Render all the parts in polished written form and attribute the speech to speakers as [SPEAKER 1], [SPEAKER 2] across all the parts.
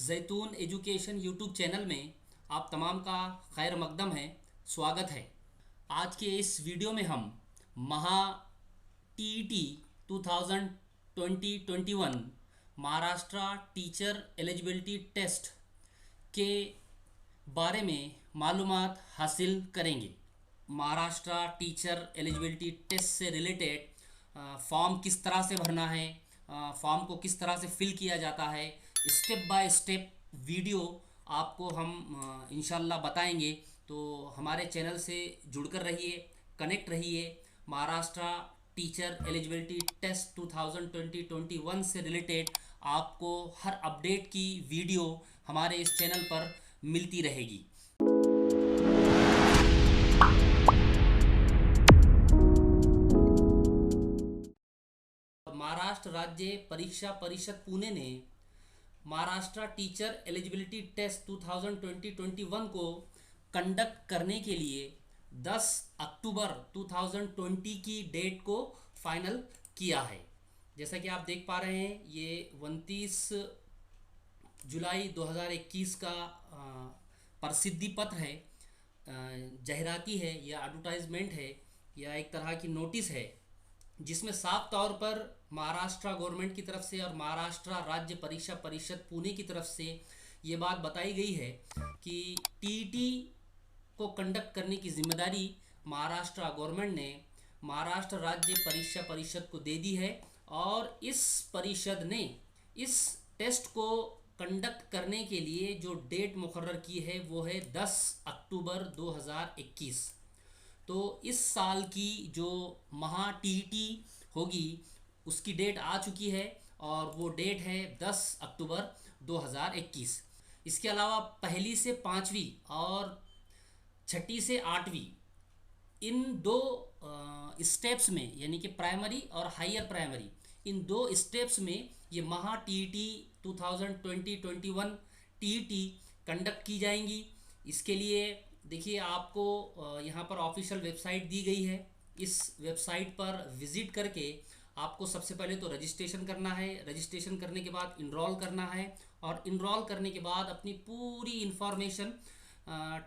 [SPEAKER 1] जैतून education YouTube channel में आप तमाम का खैर मकदम है, स्वागत है। आज के इस वीडियो में हम Maha TET 2020-21 Maharashtra teacher eligibility test के बारे में मालूमात हासिल करेंगे। महाराष्ट्र टीचर एलिजिबिलिटी टेस्ट से रिलेटेड फॉर्म किस तरह से भरना है, फॉर्म को किस तरह से फिल किया जाता है, स्टेप बाय स्टेप वीडियो आपको हम इंशाल्लाह बताएंगे। तो हमारे चैनल से जुड़कर रहिए, कनेक्ट रहिए। महाराष्ट्र टीचर एलिजिबिलिटी टेस्ट 2020-21 से रिलेटेड आपको हर अपडेट की वीडियो हमारे इस चैनल पर मिलती रहेगी। महाराष्ट्र राज्य परीक्षा परिषद पुणे ने महाराष्ट्र टीचर एलिजिबिलिटी टेस्ट 2020-21 को कंडक्ट करने के लिए 10 अक्टूबर 2020 की डेट को फाइनल किया है। जैसा कि आप देख पा रहे हैं, ये 29 जुलाई 2021 का प्रसिद्धि पत्र है, जाहिराती है या एडवर्टाइजमेंट है या एक तरह की नोटिस है, जिसमें साफ तौर पर महाराष्ट्र गवर्नमेंट की तरफ से और महाराष्ट्र राज्य परीक्षा परिषद पुणे की तरफ से ये बात बताई गई है कि टीईटी को कंडक्ट करने की जिम्मेदारी महाराष्ट्र गवर्नमेंट ने महाराष्ट्र राज्य परीक्षा परिषद को दे दी है और इस परिषद ने इस टेस्ट को कंडक्ट करने के लिए जो डेट मुकर्रर की है वो है 10 अक्टूबर 2021। तो इस साल की जो महा टीईटी होगी उसकी डेट आ चुकी है और वो डेट है 10 अक्टूबर 2021। इसके अलावा पहली से पाँचवीं और छठी से आठवीं इन दो स्टेप्स में, यानी कि प्राइमरी और हायर प्राइमरी, इन दो स्टेप्स में ये महा टीईटी 2020-21 टीईटी कंडक्ट की जाएंगी। इसके लिए देखिए, आपको यहाँ पर ऑफिशियल वेबसाइट दी गई है। इस वेबसाइट पर विजिट करके आपको सबसे पहले तो रजिस्ट्रेशन करना है। रजिस्ट्रेशन करने के बाद इनरोल करना है और इनरोल करने के बाद अपनी पूरी इन्फॉर्मेशन,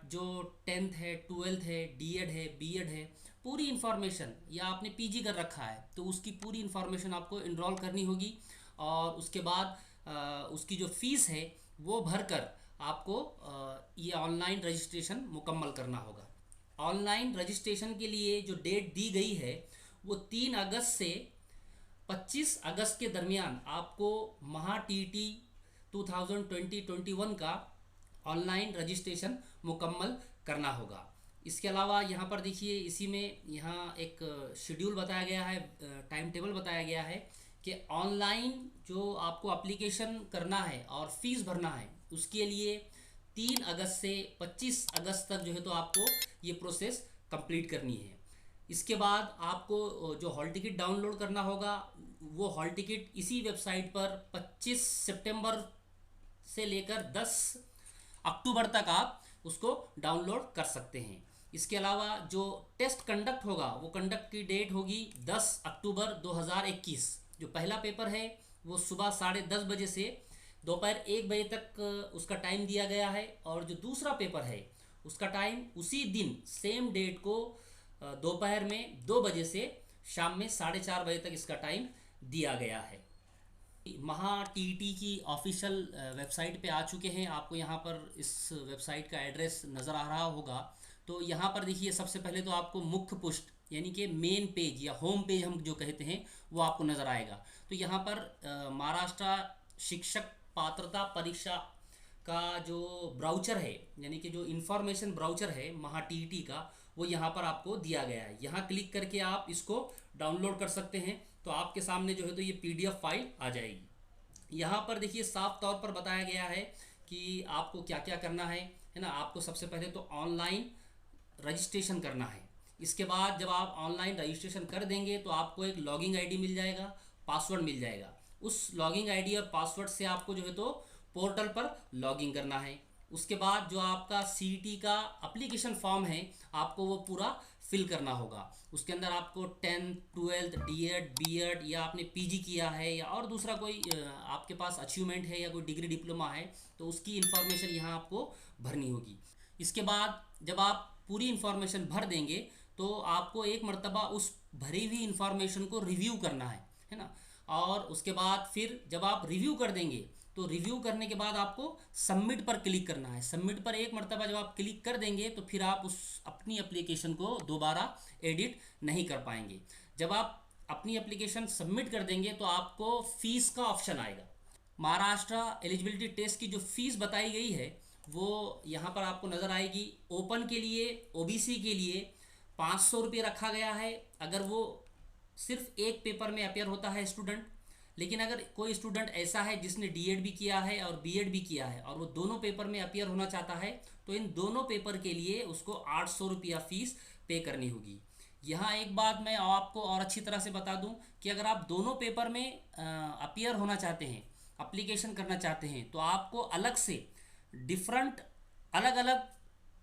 [SPEAKER 1] जो 10th है, 12th है, डीएड है, बीएड है, पूरी इन्फॉर्मेशन, या आपने पीजी कर रखा है तो उसकी पूरी इन्फॉर्मेशन आपको इनरोल करनी होगी। और उसके बाद उसकी जो फीस है वो भरकर आपको ये ऑनलाइन रजिस्ट्रेशन मुकम्मल करना होगा। ऑनलाइन रजिस्ट्रेशन के लिए जो डेट दी गई है वो 3 अगस्त से 25 अगस्त के दरमियान आपको महा टीईटी 2020-21 का ऑनलाइन रजिस्ट्रेशन मुकम्मल करना होगा। इसके अलावा यहाँ पर देखिए, इसी में यहाँ एक शेड्यूल बताया गया है, टाइम टेबल बताया गया है कि ऑनलाइन जो आपको एप्लीकेशन करना है और फीस भरना है उसके लिए 3 अगस्त से 25 अगस्त तक जो है तो आपको ये प्रोसेस कंप्लीट करनी है। इसके बाद आपको जो हॉल टिकट डाउनलोड करना होगा वो हॉल टिकट इसी वेबसाइट पर 25 सितंबर से लेकर 10 अक्टूबर तक आप उसको डाउनलोड कर सकते हैं। इसके अलावा जो टेस्ट कंडक्ट होगा वो कंडक्ट की डेट होगी 10 अक्टूबर 2021। जो पहला पेपर है वो सुबह 10:30 बजे से दोपहर 1 बजे तक उसका टाइम दिया गया है और जो दूसरा पेपर है उसका टाइम उसी दिन सेम डेट को दोपहर में 2 बजे से शाम में 4:30 बजे तक इसका टाइम दिया गया है। महा टीईटी की ऑफिशियल वेबसाइट पे आ चुके हैं। आपको यहाँ पर इस वेबसाइट का एड्रेस नज़र आ रहा होगा। तो यहाँ पर देखिए, सबसे पहले तो आपको मुख्य पृष्ठ यानी कि मेन पेज या होम पेज हम जो कहते हैं वो आपको नज़र आएगा। तो यहाँ पर महाराष्ट्र शिक्षक पात्रता परीक्षा का जो ब्राउचर है, यानी कि जो इन्फॉर्मेशन ब्राउचर है महा टीईटी का, वो यहाँ पर आपको दिया गया है। यहाँ क्लिक करके आप इसको डाउनलोड कर सकते हैं। तो आपके सामने जो है तो ये पीडीएफ फाइल आ जाएगी। यहाँ पर देखिए, साफ तौर पर बताया गया है कि आपको क्या क्या करना है ना। आपको सबसे पहले तो ऑनलाइन रजिस्ट्रेशन करना है। इसके बाद जब आप ऑनलाइन रजिस्ट्रेशन कर देंगे तो आपको एक लॉगिन आईडी मिल जाएगा, पासवर्ड मिल जाएगा। उस लॉगिन आईडी और पासवर्ड से आपको जो है तो पोर्टल पर लॉगिन करना है। उसके बाद जो आपका सीईटी का एप्लीकेशन फॉर्म है आपको वो पूरा फिल करना होगा। उसके अंदर आपको 10th 12th डीएड बीएड या आपने पीजी किया है या और दूसरा कोई आपके पास अचीवमेंट है या कोई डिग्री डिप्लोमा है तो उसकी इन्फॉर्मेशन यहाँ आपको भरनी होगी। इसके बाद जब आप पूरी इन्फॉर्मेशन भर देंगे तो आपको एक मर्तबा उस भरी हुई इन्फॉर्मेशन को रिव्यू करना है ना। और उसके बाद फिर जब आप रिव्यू कर देंगे तो रिव्यू करने के बाद आपको सबमिट पर क्लिक करना है। सबमिट पर एक मर्तबा जब आप क्लिक कर देंगे तो फिर आप उस अपनी एप्लीकेशन को दोबारा एडिट नहीं कर पाएंगे। जब आप अपनी एप्लीकेशन सबमिट कर देंगे तो आपको फ़ीस का ऑप्शन आएगा। महाराष्ट्र एलिजिबिलिटी टेस्ट की जो फ़ीस बताई गई है वो यहाँ पर आपको नज़र आएगी। ओपन के लिए ओबीसी के लिए 500 रुपये रखा गया है अगर वो सिर्फ एक पेपर में अपेयर होता है स्टूडेंट। लेकिन अगर कोई स्टूडेंट ऐसा है जिसने डीएड भी किया है और बीएड भी किया है और वो दोनों पेपर में अपेयर होना चाहता है तो इन दोनों पेपर के लिए उसको 800 रुपया फ़ीस पे करनी होगी। यहाँ एक बात मैं आपको और अच्छी तरह से बता दूं कि अगर आप दोनों पेपर में अपियर होना चाहते हैं, अप्लीकेशन करना चाहते हैं तो आपको अलग से डिफरेंट अलग अलग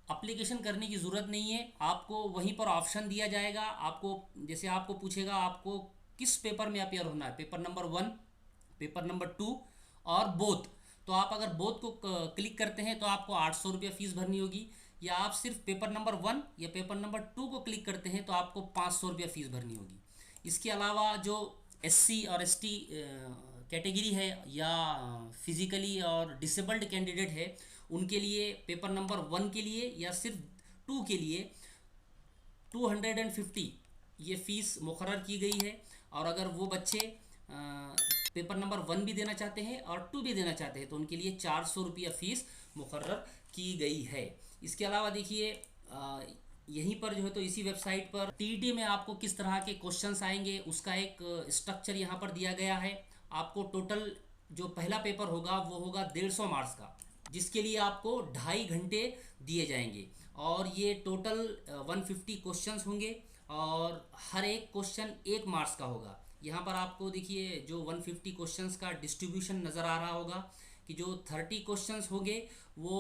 [SPEAKER 1] अप्लीकेशन करने की ज़रूरत नहीं है। आपको वहीं पर ऑप्शन दिया जाएगा। आपको जैसे आपको पूछेगा आपको किस पेपर में अपियर होना है, पेपर नंबर 1, पेपर नंबर 2 और बोथ। तो आप अगर बोथ को क्लिक करते हैं तो आपको 800 रुपया फ़ीस भरनी होगी। या आप सिर्फ पेपर नंबर 1 या पेपर नंबर 2 को क्लिक करते हैं तो आपको 500 रुपया फ़ीस भरनी होगी। इसके अलावा जो एससी और एसटी कैटेगरी है या फिज़िकली और डिसेबल्ड कैंडिडेट है उनके लिए पेपर नंबर 1 के लिए या सिर्फ 2 के लिए 250 ये फ़ीस मुकर्रर की गई है। और अगर वो बच्चे पेपर नंबर 1 भी देना चाहते हैं और 2 भी देना चाहते हैं तो उनके लिए 400 रुपया फ़ीस मुकर्रर की गई है। इसके अलावा देखिए यहीं पर जो है तो इसी वेबसाइट पर टीईटी में आपको किस तरह के क्वेश्चंस आएंगे उसका एक स्ट्रक्चर यहाँ पर दिया गया है। आपको टोटल जो पहला पेपर होगा वो होगा 150 मार्क्स का, जिसके लिए आपको 2.5 घंटे दिए जाएंगे और ये टोटल 150 क्वेश्चंस होंगे और हर एक क्वेश्चन 1 मार्क्स का होगा। यहाँ पर आपको देखिए जो 150 क्वेश्चंस का डिस्ट्रीब्यूशन नज़र आ रहा होगा कि जो 30 क्वेश्चंस होंगे वो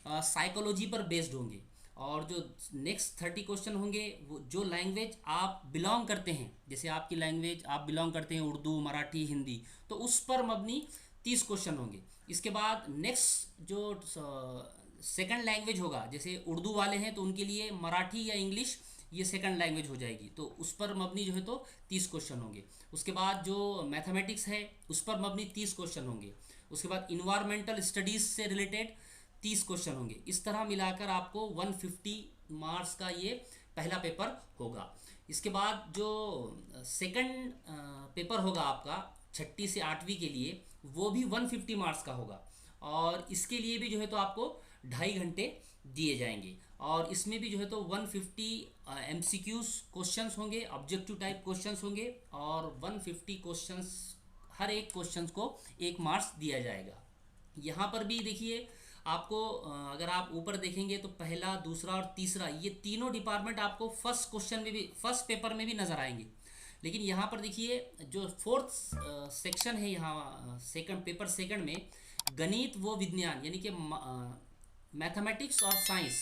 [SPEAKER 1] साइकोलॉजी पर बेस्ड होंगे और जो नेक्स्ट 30 क्वेश्चन होंगे वो जो लैंग्वेज आप बिलोंग करते हैं, जैसे आपकी लैंग्वेज आप बिलोंग करते हैं उर्दू, मराठी, हिंदी, तो उस पर मबनी 30 क्वेश्चन होंगे। इसके बाद नेक्स्ट जो सेकंड लैंग्वेज होगा, जैसे उर्दू वाले हैं तो उनके लिए मराठी या इंग्लिश ये सेकंड लैंग्वेज हो जाएगी, तो उस पर मबनी जो है तो 30 क्वेश्चन होंगे। उसके बाद जो मैथमेटिक्स है उस पर मबनी 30 क्वेश्चन होंगे। उसके बाद इन्वायरमेंटल स्टडीज़ से रिलेटेड 30 क्वेश्चन होंगे। इस तरह मिलाकर आपको 150 मार्क्स का ये पहला पेपर होगा। इसके बाद जो सेकंड पेपर होगा आपका 6ठी से 8वीं के लिए वो भी 150 मार्क्स का होगा और इसके लिए भी जो है तो आपको 2.5 घंटे दिए जाएंगे और इसमें भी जो है तो 150 एमसीक्यूज क्वेश्चंस होंगे, ऑब्जेक्टिव टाइप क्वेश्चंस होंगे और 150 क्वेश्चंस, हर एक क्वेश्चंस को 1 मार्क्स दिया जाएगा। यहाँ पर भी देखिए आपको अगर आप ऊपर देखेंगे तो पहला, दूसरा और तीसरा ये तीनों डिपार्टमेंट आपको फर्स्ट क्वेश्चन में भी, फर्स्ट पेपर में भी नज़र आएंगे। लेकिन यहाँ पर देखिए जो 4th सेक्शन है यहाँ सेकंड पेपर सेकंड में गणित व विज्ञान यानी कि मैथमेटिक्स और साइंस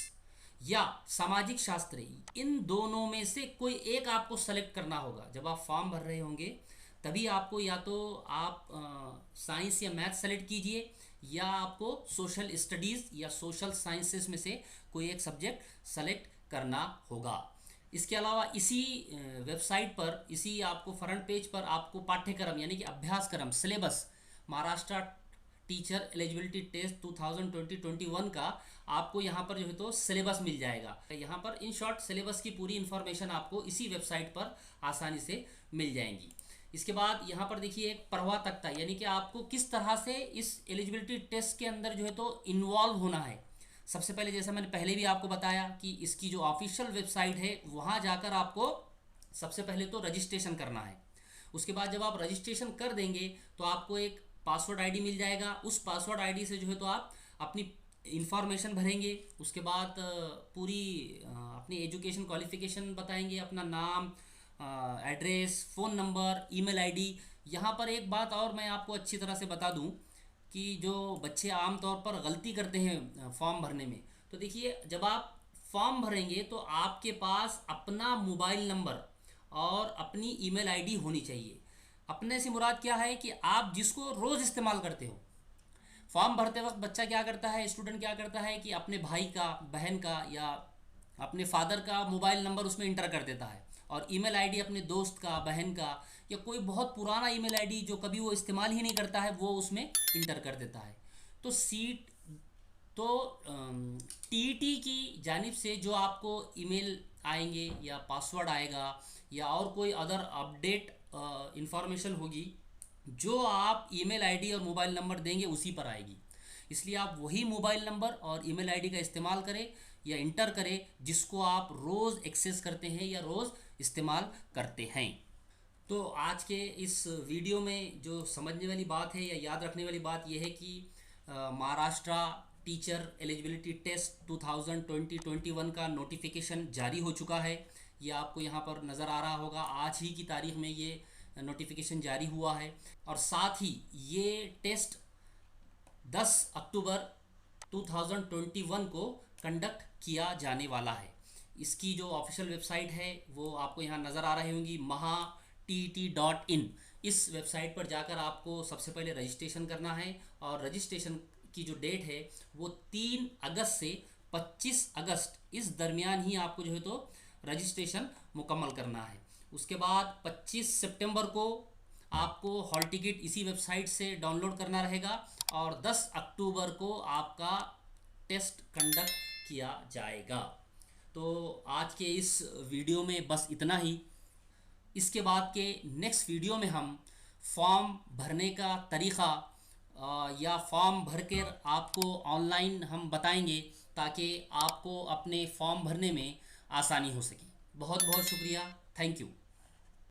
[SPEAKER 1] या सामाजिक शास्त्र, इन दोनों में से कोई एक आपको सेलेक्ट करना होगा। जब आप फॉर्म भर रहे होंगे तभी आपको या तो आप साइंस या मैथ सेलेक्ट कीजिए या आपको सोशल स्टडीज़ या सोशल साइंसेस में से कोई एक सब्जेक्ट सेलेक्ट करना होगा। इसके अलावा इसी वेबसाइट पर, इसी आपको फ्रंट पेज पर आपको पाठ्यक्रम यानी कि अभ्यासक्रम syllabus Maharashtra teacher eligibility test 2020-21 का आपको यहाँ पर जो है तो सिलेबस मिल जाएगा। यहाँ पर इन शॉर्ट सिलेबस की पूरी इन्फॉर्मेशन आपको इसी वेबसाइट पर आसानी से मिल जाएंगी। इसके बाद यहाँ पर देखिए एक प्रवाह तख्ता यानी कि आपको किस तरह से इस एलिजिबिलिटी टेस्ट के अंदर जो है तो इन्वॉल्व होना है। सबसे पहले जैसा मैंने पहले भी आपको बताया कि इसकी जो ऑफिशियल वेबसाइट है वहाँ जाकर आपको सबसे पहले तो रजिस्ट्रेशन करना है। उसके बाद जब आप रजिस्ट्रेशन कर देंगे तो आपको एक पासवर्ड आईडी मिल जाएगा। उस पासवर्ड आईडी से जो है तो आप अपनी इंफॉर्मेशन भरेंगे। उसके बाद पूरी अपनी एजुकेशन क्वालिफिकेशन बताएंगे, अपना नाम, address, phone number, email ID. यहाँ पर एक बात और मैं आपको अच्छी तरह से बता दूँ कि जो बच्चे आम तौर पर गलती करते हैं फॉर्म भरने में, तो देखिए जब आप फॉर्म भरेंगे तो आपके पास अपना मोबाइल नंबर और अपनी ईमेल आईडी होनी चाहिए। अपने से मुराद क्या है कि आप जिसको रोज़ इस्तेमाल करते हो। फॉर्म भरते वक्त बच्चा क्या करता है, स्टूडेंट क्या करता है कि अपने भाई का, बहन का या अपने फादर का मोबाइल नंबर उसमें इंटर कर देता है, और ईमेल आईडी अपने दोस्त का, बहन का, या कोई बहुत पुराना ईमेल आईडी जो कभी वो इस्तेमाल ही नहीं करता है वो उसमें इंटर कर देता है। तो सीट तो टीईटी की जानिब से जो आपको ईमेल आएंगे या पासवर्ड आएगा या और कोई अदर अपडेट इंफॉर्मेशन होगी, जो आप ईमेल आईडी और मोबाइल नंबर देंगे उसी पर आएगी। इसलिए आप वही मोबाइल नंबर और ईमेल आईडी का इस्तेमाल करें या इंटर करें जिसको आप रोज़ एक्सेस करते हैं या रोज़ इस्तेमाल करते हैं। तो आज के इस वीडियो में जो समझने वाली बात है या याद रखने वाली बात यह है कि महाराष्ट्र टीचर एलिजिबिलिटी टेस्ट 2020-21 का नोटिफिकेशन जारी हो चुका है। ये आपको यहाँ पर नज़र आ रहा होगा, आज ही की तारीख में ये नोटिफिकेशन जारी हुआ है। और साथ ही ये टेस्ट 10 अक्टूबर 2021 को कंडक्ट किया जाने वाला है। इसकी जो ऑफिशियल वेबसाइट है वो आपको यहाँ नज़र आ रही होंगी, mahatt.in। इस वेबसाइट पर जाकर आपको सबसे पहले रजिस्ट्रेशन करना है, और रजिस्ट्रेशन की जो डेट है वो 3 अगस्त से 25 अगस्त इस दरमियान ही आपको जो है तो रजिस्ट्रेशन मुकम्मल करना है। उसके बाद 25 सितंबर को आपको हॉल टिकट इसी वेबसाइट से डाउनलोड करना रहेगा, और 10 अक्टूबर को आपका टेस्ट कंडक्ट किया जाएगा। तो आज के इस वीडियो में बस इतना ही। इसके बाद के नेक्स्ट वीडियो में हम फॉर्म भरने का तरीक़ा या फॉर्म भर कर आपको ऑनलाइन हम बताएंगे, ताकि आपको अपने फॉर्म भरने में आसानी हो सके। बहुत बहुत शुक्रिया, थैंक यू।